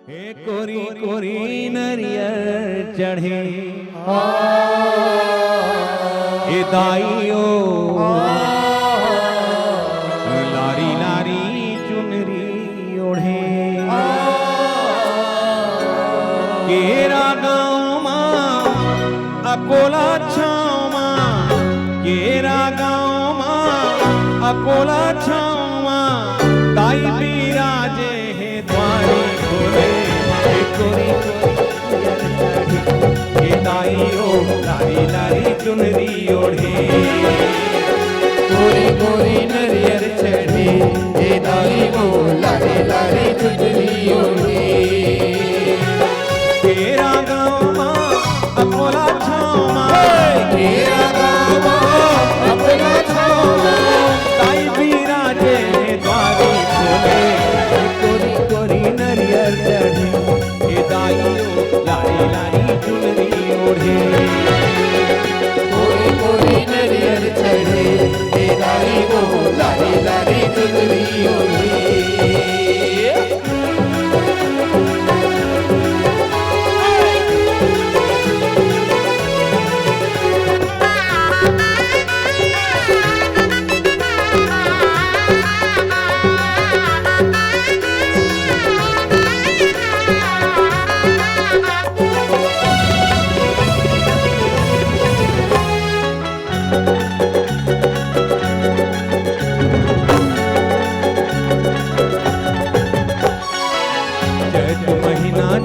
हे कोरी कोरी नरियर चढ़े ए दाइयो लारी लारी चुनरी ओढ़े केरा गाँव माँ अकोला छाँव माँ केरा गाँव माँ अकोला छाँव माँ ताई बिराजे है द्वारी खोले कोरी कोरी दाइयो लारी लारी चुनरी ओढ़े कोरी कोरी नरियर चढ़े हे दाइयो लारी लारी चुनरी ओढ़े तेरा गाँव माँ अकोला छाँव माँ तेरा गाँव माँ अपना छाँव ताई बिराजे है द्वारी खोले कोरी कोरी नरियर चढ़े हे दाइयो लारी लारी चुनरी ओढ़े कोरी कोरी नरियर चढ़े हे दाइयो लारी लारी चुनरी ओढ़े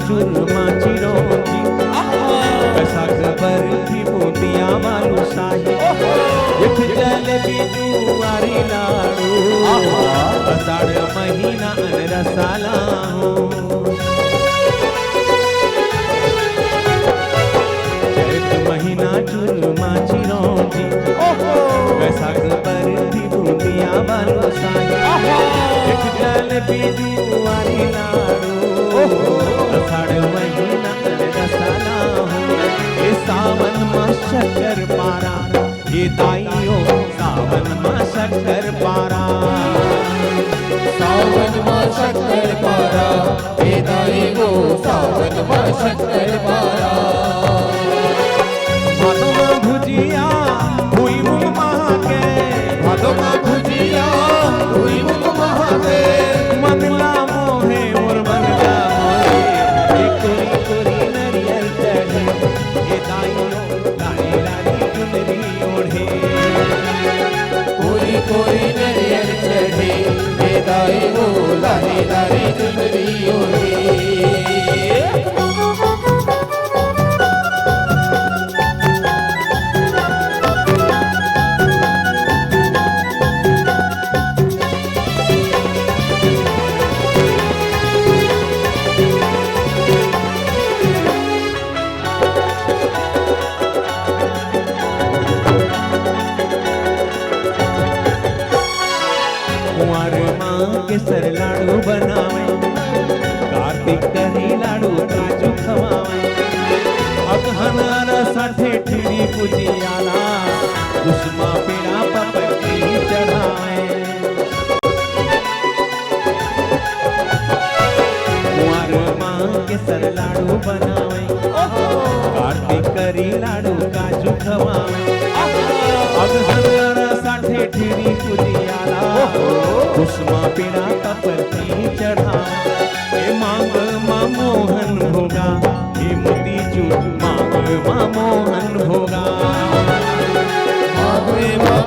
चूरमा चिरौंजी कैसा खबर थी बूंदिया मालू शाही एक जलेबी जुआरी लाड़ू अषाढ़ महीना अनरसाला हो चैत महीना चूरमा चिरौंजी कैसा खबर थी बूंदिया मालू शाही एक जलेबी जुआरी लाड़ू अषाढ़ महीना रसाला हो ये सावन माँ शक्कर पारा ये दाइयो सावन माँ शक्कर पारा सावन माँ शक्कर पारा हे दाइयो सावन माँ शक्कर पारा भादो माँ भुजिया हुई मुँह महाके भादो माँ भुजिया हुई मुँह महाके मंगला मोहे और मंगला मोहे ये कोरी कोरी नरियर चढ़े ये दाइयो लारी लारी चुनरी ओढ़े कोरी कोरी नरियर चढ़े हे दाइयो लारी लारी चुनरी ओढ़े कुंवर माँ के सर लाडू बनावे कार्तिक करी लाडू काजू खवावे अगहनारा साथे ठिरी पुजियाला कुसमा पेड़ा पपटी चढ़ावे कुंवर माँ के सर लाडू बनावे कार्तिक करी लाडू काजू खवावे अगहनारा साथे ठिरी पुजियाला कुसमा पेड़ा कपरती चढ़ा हे मांग माँ मोहन होगा हे मोती चूर मांग माँ मोहन होगा माँ